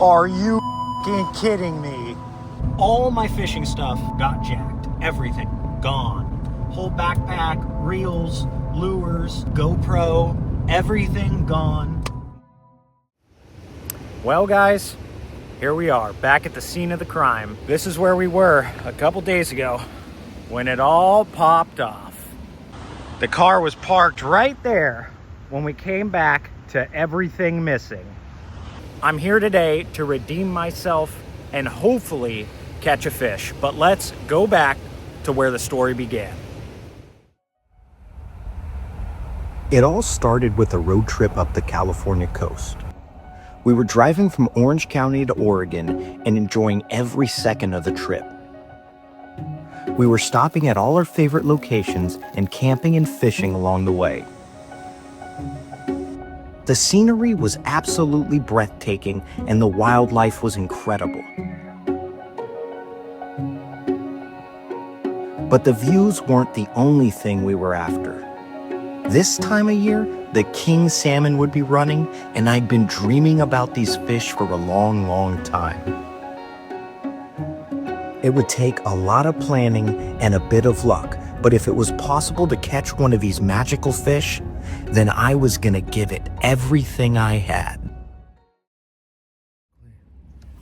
Are you f***ing kidding me? All my fishing stuff got jacked. Everything gone. Whole backpack, reels, lures, GoPro, everything gone. Well, guys, here we are, back at the scene of the crime. This is where we were a couple days ago when it all popped off. The car was parked right there when we came back to everything missing. I'm here today to redeem myself and hopefully catch a fish, but let's go back to where the story began. It all started with a road trip up the California coast. We were driving from Orange County to Oregon and enjoying every second of the trip. We were stopping at all our favorite locations and camping and fishing along the way. The scenery was absolutely breathtaking and the wildlife was incredible. But the views weren't the only thing we were after. This time of year, the king salmon would be running, and I'd been dreaming about these fish for a long, long time. It would take a lot of planning and a bit of luck, but if it was possible to catch one of these magical fish, then I was gonna give it everything I had.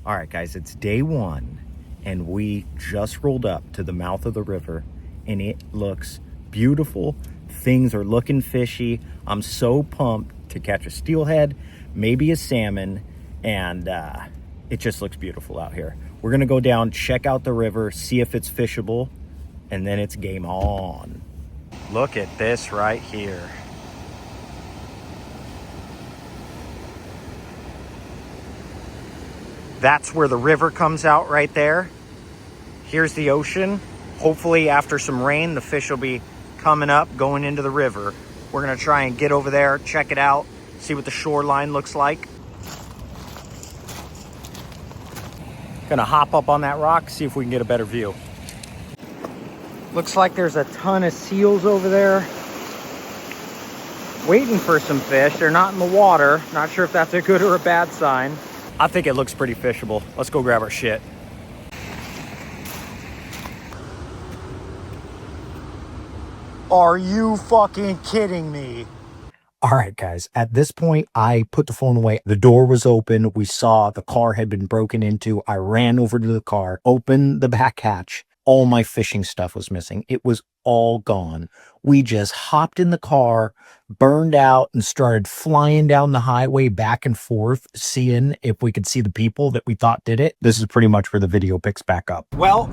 All right, guys, it's day one, and we just rolled up to the mouth of the river, and it looks beautiful. Things are looking fishy. I'm so pumped to catch a steelhead, maybe a salmon, and it just looks beautiful out here. We're gonna go down, check out the river, see if it's fishable, and then it's game on. Look at this right here. That's where the river comes out right there. Here's the ocean. Hopefully after some rain, the fish will be coming up, going into the river. We're gonna try and get over there, check it out, see what the shoreline looks like. Gonna hop up on that rock, see if we can get a better view. Looks like there's a ton of seals over there waiting for some fish. They're not in the water. Not sure if that's a good or a bad sign. I think it looks pretty fishable. Let's go grab our shit. Are you fucking kidding me? All right, guys, at this point, I put the phone away. The door was open. We saw the car had been broken into. I ran over to the car, opened the back hatch. All my fishing stuff was missing. It was all gone. We just hopped in the car, burned out, and started flying down the highway back and forth, seeing if we could see the people that we thought did it. This is pretty much where the video picks back up. Well,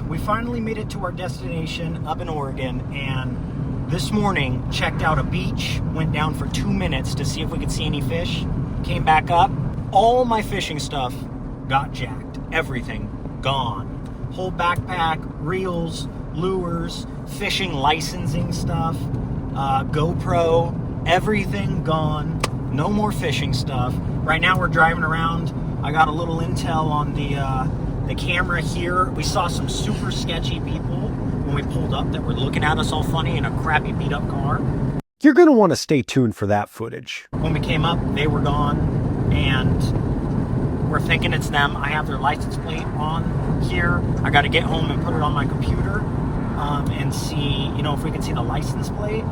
we finally made it to our destination up in Oregon, and this morning checked out a beach, went down for 2 minutes to see if we could see any fish, came back up. All my fishing stuff got jacked. Everything gone. Whole backpack, reels, lures, fishing licensing stuff, GoPro, everything gone. No more fishing stuff. Right now we're driving around. I got a little intel on the camera here. We saw some super sketchy people when we pulled up that were looking at us all funny in a crappy beat up car. You're gonna wanna stay tuned for that footage. When we came up, they were gone, and we're thinking it's them. I have their license plate on here. I got to get home and put it on my computer and see, if we can see the license plate.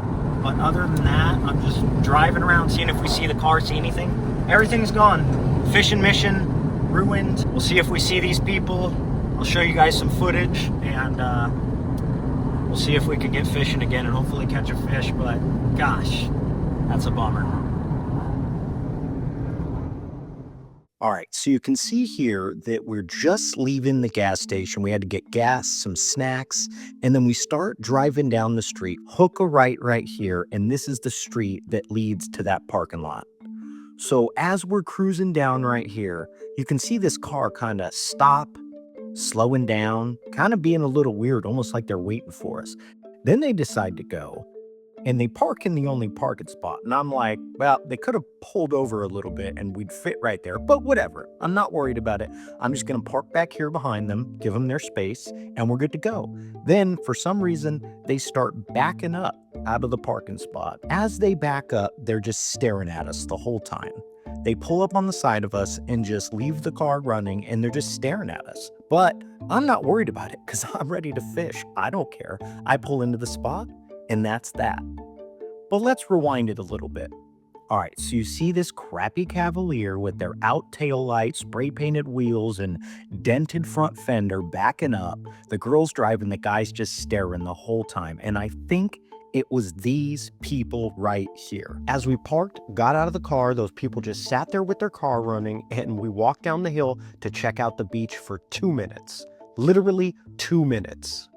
But other than that, I'm just driving around, seeing if we see the car, see anything. Everything's gone. Fishing mission ruined. We'll see if we see these people. I'll show you guys some footage, and we'll see if we can get fishing again and hopefully catch a fish. But gosh, that's a bummer. All right, so you can see here that we're just leaving the gas station. We had to get gas, some snacks, and then we start driving down the street. Hook a right here, and this is the street that leads to that parking lot. So as we're cruising down right here, you can see this car kind of stop, slowing down, kind of being a little weird, almost like they're waiting for us. Then they decide to go, and they park in the only parking spot. And I'm like, well, they could have pulled over a little bit and we'd fit right there, but whatever. I'm not worried about it. I'm just going to park back here behind them, give them their space, and we're good to go. Then for some reason, they start backing up out of the parking spot. As they back up, they're just staring at us the whole time. They pull up on the side of us and just leave the car running, and they're just staring at us. But I'm not worried about it because I'm ready to fish. I don't care. I pull into the spot, and that's that. But let's rewind it a little bit. All right, so you see this crappy Cavalier with their out tail lights, spray painted wheels, and dented front fender backing up. The girl's driving, the guy's just staring the whole time. And I think it was these people right here. As we parked, got out of the car, those people just sat there with their car running, and we walked down the hill to check out the beach for 2 minutes. Literally 2 minutes.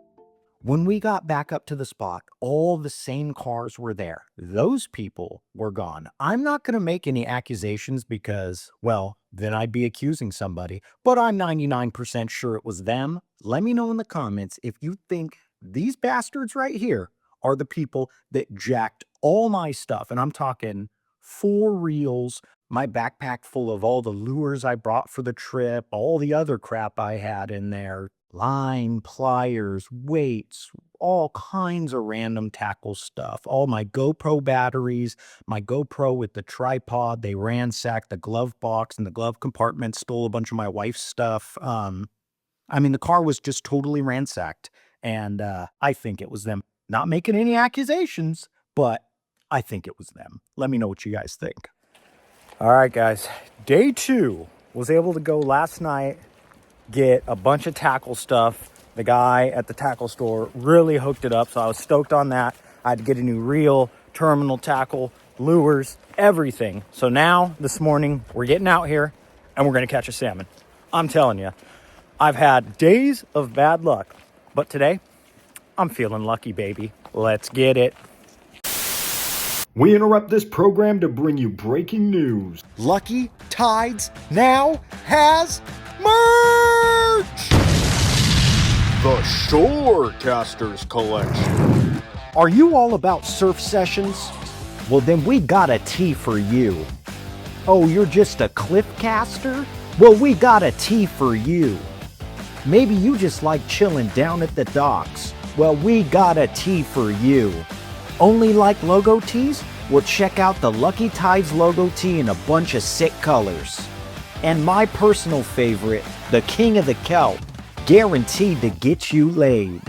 When we got back up to the spot, all the same cars were there. Those people were gone. I'm not going to make any accusations because, well, then I'd be accusing somebody, but I'm 99% sure it was them. Let me know in the comments if you think these bastards right here are the people that jacked all my stuff. And I'm talking 4 reels, my backpack full of all the lures I brought for the trip, all the other crap I had in there. Line, pliers, weights, all kinds of random tackle stuff. All my GoPro batteries, my GoPro with the tripod. They ransacked the glove box and the glove compartment, stole a bunch of my wife's stuff. The car was just totally ransacked, and I think it was them. Not making any accusations, but I think it was them. Let me know what you guys think. All right, guys. Day 2. Was able to go last night, get a bunch of tackle stuff. The guy at the tackle store really hooked it up, so I was stoked on that. I had to get a new reel, terminal tackle, lures, everything. So now, this morning, we're getting out here, and we're going to catch a salmon. I'm telling you, I've had days of bad luck, but today, I'm feeling lucky, baby. Let's get it. We interrupt this program to bring you breaking news. Lucky Tides now has merch! The Shorecasters Collection. Are you all about surf sessions? Well, then we got a tee for you. Oh, you're just a cliff caster? Well, we got a tee for you. Maybe you just like chilling down at the docks. Well, we got a tee for you. Only like logo tees? Well, check out the Lucky Tides logo tee in a bunch of sick colors. And my personal favorite, the King of the Kelp, guaranteed to get you laid.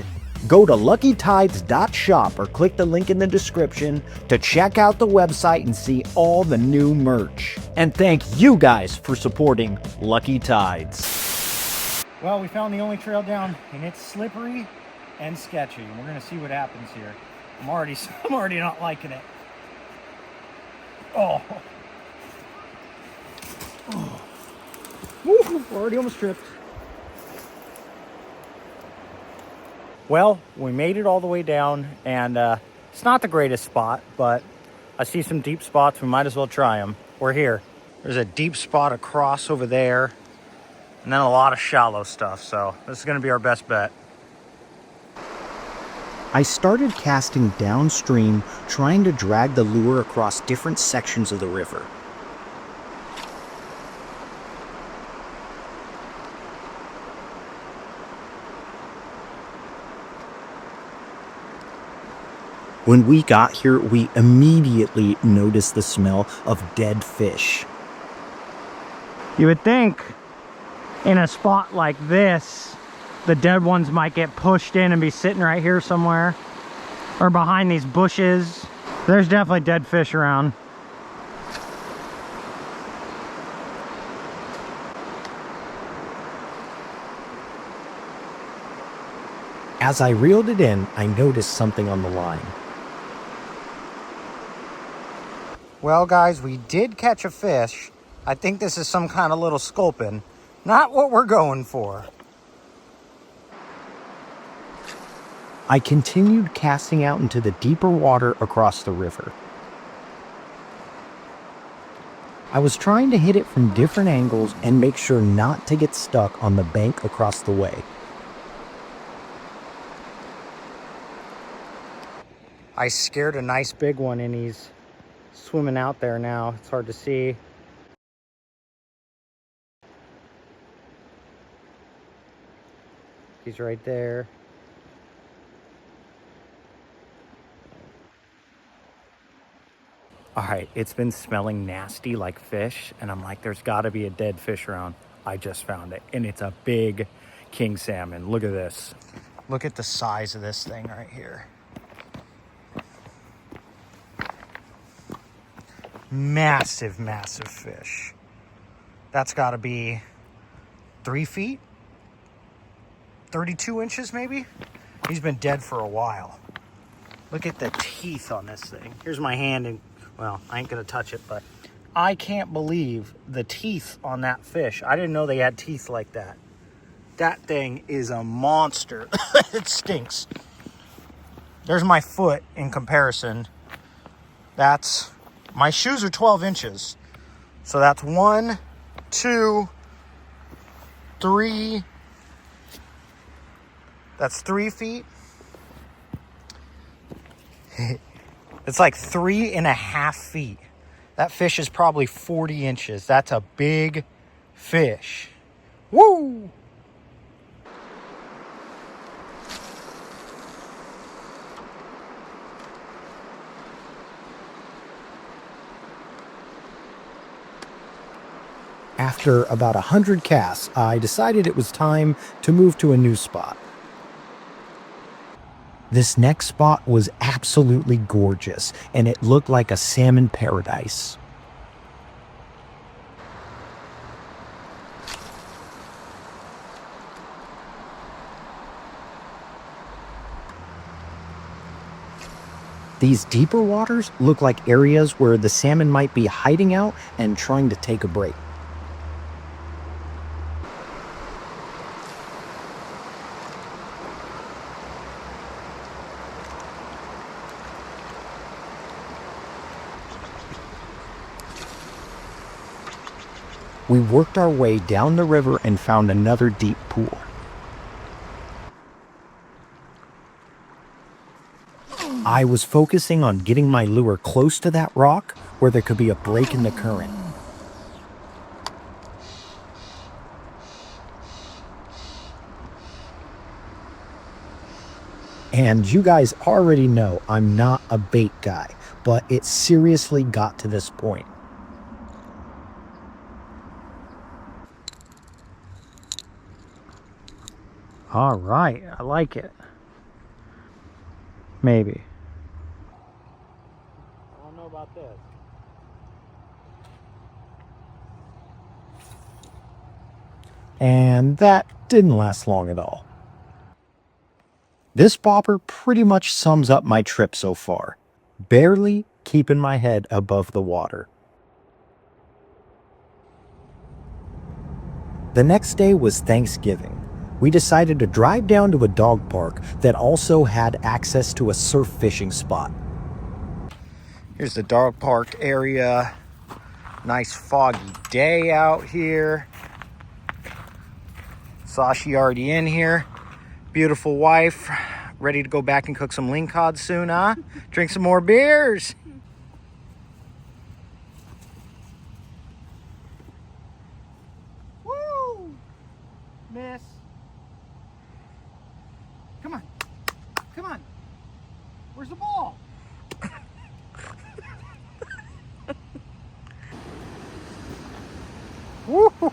Go to luckytides.shop or click the link in the description to check out the website and see all the new merch. And thank you guys for supporting Lucky Tides. Well, we found the only trail down, and it's slippery and sketchy. We're going to see what happens here. I'm already not liking it. Oh. Woo, we're already almost tripped. Well, we made it all the way down, and it's not the greatest spot, but I see some deep spots. We might as well try them. We're here. There's a deep spot across over there, and then a lot of shallow stuff, so this is going to be our best bet. I started casting downstream, trying to drag the lure across different sections of the river. When we got here, we immediately noticed the smell of dead fish. You would think in a spot like this, the dead ones might get pushed in and be sitting right here somewhere, or behind these bushes. There's definitely dead fish around. As I reeled it in, I noticed something on the line. Well, guys, we did catch a fish. I think this is some kind of little sculpin. Not what we're going for. I continued casting out into the deeper water across the river. I was trying to hit it from different angles and make sure not to get stuck on the bank across the way. I scared a nice big one, and he's swimming out there now. It's hard to see. He's right there. All right, it's been smelling nasty like fish, and I'm like, there's got to be a dead fish around. I just found it, and it's a big king salmon. Look at this. Look at the size of this thing right here. Massive, massive fish. That's got to be 3 feet, 32 inches maybe. He's been dead for a while. Look at the teeth on this thing. Here's my hand, and well, I ain't gonna touch it, but I can't believe the teeth on that fish. I didn't know they had teeth like that. That thing is a monster. It stinks. There's my foot in comparison. That's, my shoes are 12 inches. So that's 1, 2, 3. That's 3 feet. It's like 3.5 feet. That fish is probably 40 inches. That's a big fish. Woo! After about 100 casts, I decided it was time to move to a new spot. This next spot was absolutely gorgeous, and it looked like a salmon paradise. These deeper waters look like areas where the salmon might be hiding out and trying to take a break. We worked our way down the river and found another deep pool. I was focusing on getting my lure close to that rock where there could be a break in the current. And you guys already know I'm not a bait guy, but it seriously got to this point. All right, I like it. Maybe. I don't know about this. And that didn't last long at all. This bobber pretty much sums up my trip so far. Barely keeping my head above the water. The next day was Thanksgiving. We decided to drive down to a dog park that also had access to a surf fishing spot. Here's the dog park area. Nice foggy day out here. Sashi already in here. Beautiful wife. Ready to go back and cook some lingcod soon, huh? Drink some more beers. Woo! Miss. Come on. Come on. Where's the ball? Woo!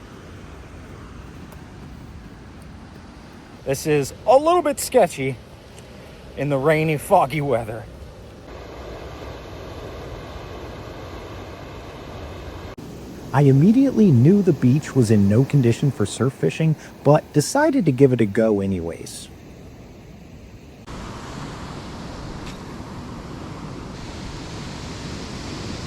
This is a little bit sketchy in the rainy, foggy weather. I immediately knew the beach was in no condition for surf fishing, but decided to give it a go anyways.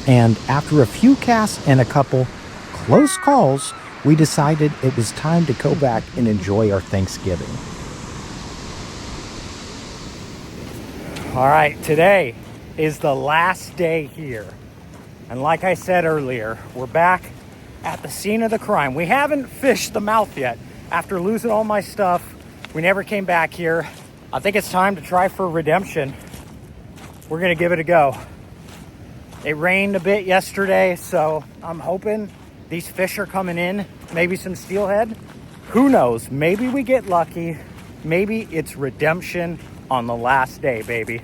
And after a few casts and a couple close calls, we decided it was time to go back and enjoy our Thanksgiving. All right, today is the last day here. And like I said earlier, we're back at the scene of the crime. We haven't fished the mouth yet. After losing all my stuff, we never came back here. I think it's time to try for redemption. We're gonna give it a go. It rained a bit yesterday, so I'm hoping these fish are coming in. Maybe some steelhead. Who knows? Maybe we get lucky. Maybe it's redemption on the last day, baby.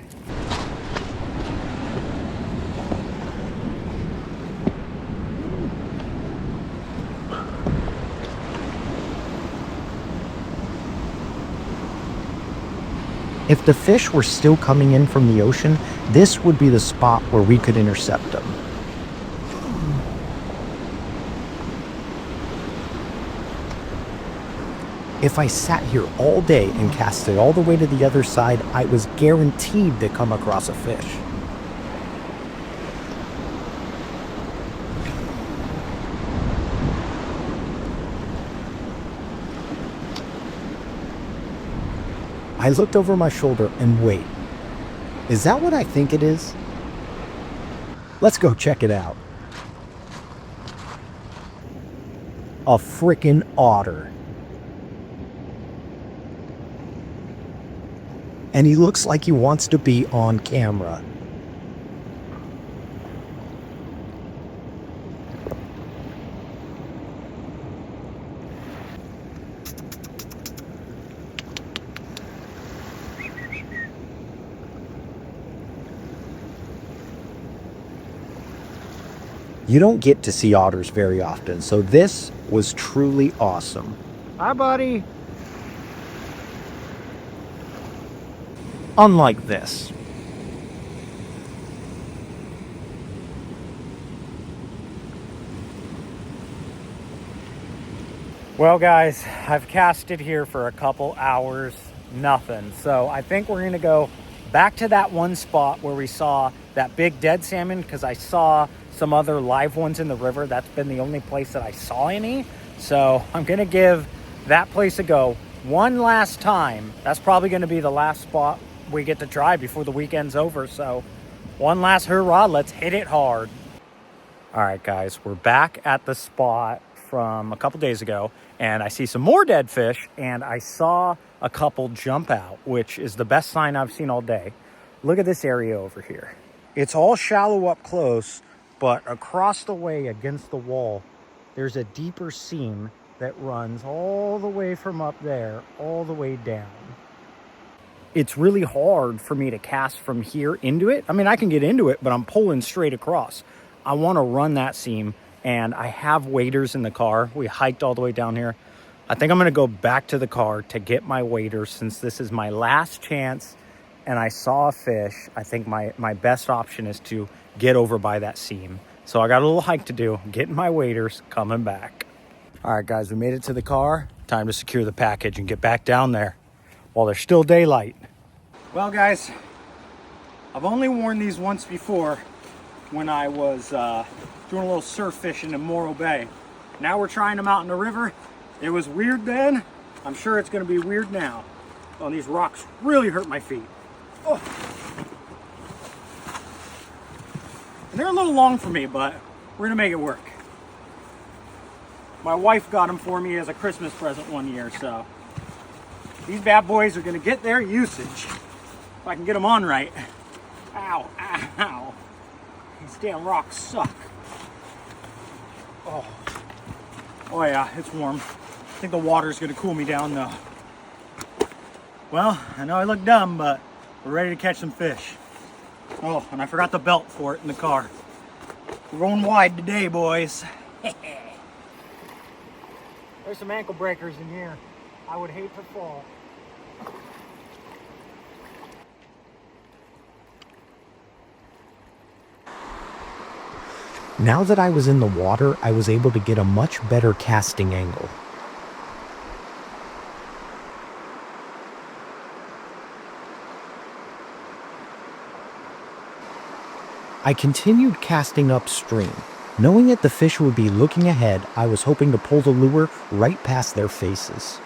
If the fish were still coming in from the ocean, this would be the spot where we could intercept them. If I sat here all day and casted all the way to the other side, I was guaranteed to come across a fish. I looked over my shoulder and wait, is that what I think it is? Let's go check it out. A frickin' otter. And he looks like he wants to be on camera. You don't get to see otters very often, so this was truly awesome. Hi, buddy. Unlike this. Well, guys, I've casted here for a couple hours, nothing. So I think we're gonna go back to that one spot where we saw that big dead salmon, because I saw some other live ones in the river. That's been the only place that I saw any. So I'm gonna give that place a go one last time. That's probably gonna be the last spot we get to try before the weekend's over. So one last hurrah, let's hit it hard. All right, guys, we're back at the spot from a couple days ago, and I see some more dead fish, and I saw a couple jump out, which is the best sign I've seen all day. Look at this area over here. It's all shallow up close, but across the way against the wall, there's a deeper seam that runs all the way from up there, all the way down. It's really hard for me to cast from here into it. I mean, I can get into it, but I'm pulling straight across. I want to run that seam, and I have waders in the car. We hiked all the way down here. I think I'm going to go back to the car to get my waders, since this is my last chance and I saw a fish. I think my best option is to get over by that seam. So I got a little hike to do, getting my waders, coming back. All right, guys, we made it to the car. Time to secure the package and get back down there while there's still daylight. Well, guys, I've only worn these once before when I was doing a little surf fishing in Morro Bay. Now we're trying them out in the river. It was weird then. I'm sure it's gonna be weird now. Oh, these rocks really hurt my feet. Oh. And they're a little long for me, but we're gonna make it work. My wife got them for me as a Christmas present one year, so these bad boys are gonna get their usage if I can get them on right. Ow, ow. These damn rocks suck. Oh yeah, it's warm. I think the water's gonna cool me down though. Well, I know I look dumb, but we're ready to catch some fish. Oh, and I forgot the belt for it in the car. We're going wide today, boys. There's some ankle breakers in here. I would hate to fall. Now that I was in the water, I was able to get a much better casting angle. I continued casting upstream. Knowing that the fish would be looking ahead, I was hoping to pull the lure right past their faces.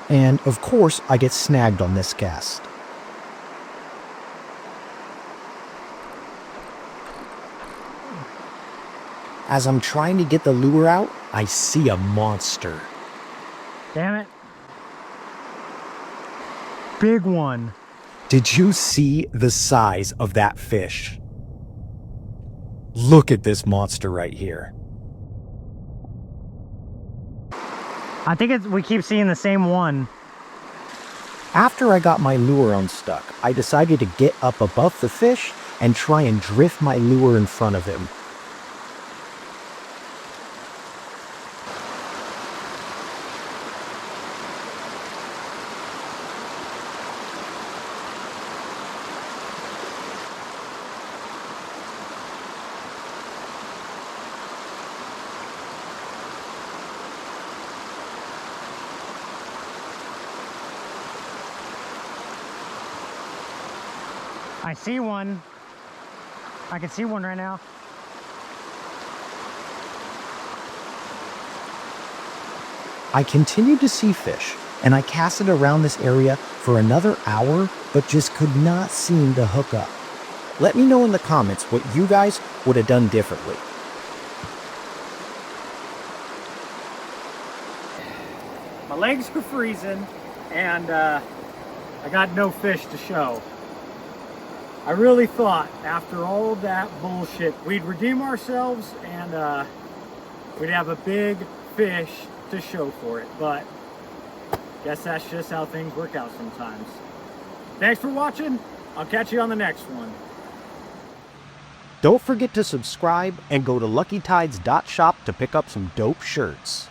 And of course, I get snagged on this cast. As I'm trying to get the lure out, I see a monster. Damn it. Big one. Did you see the size of that fish? Look at this monster right here. I think we keep seeing the same one. After I got my lure unstuck, I decided to get up above the fish and try and drift my lure in front of him. I see one. I can see one right now. I continued to see fish, and I casted around this area for another hour, but just could not seem to hook up. Let me know in the comments what you guys would have done differently. My legs were freezing, and I got no fish to show. I really thought after all that bullshit, we'd redeem ourselves and we'd have a big fish to show for it, but guess that's just how things work out sometimes. Thanks for watching. I'll catch you on the next one. Don't forget to subscribe and go to luckytides.shop to pick up some dope shirts.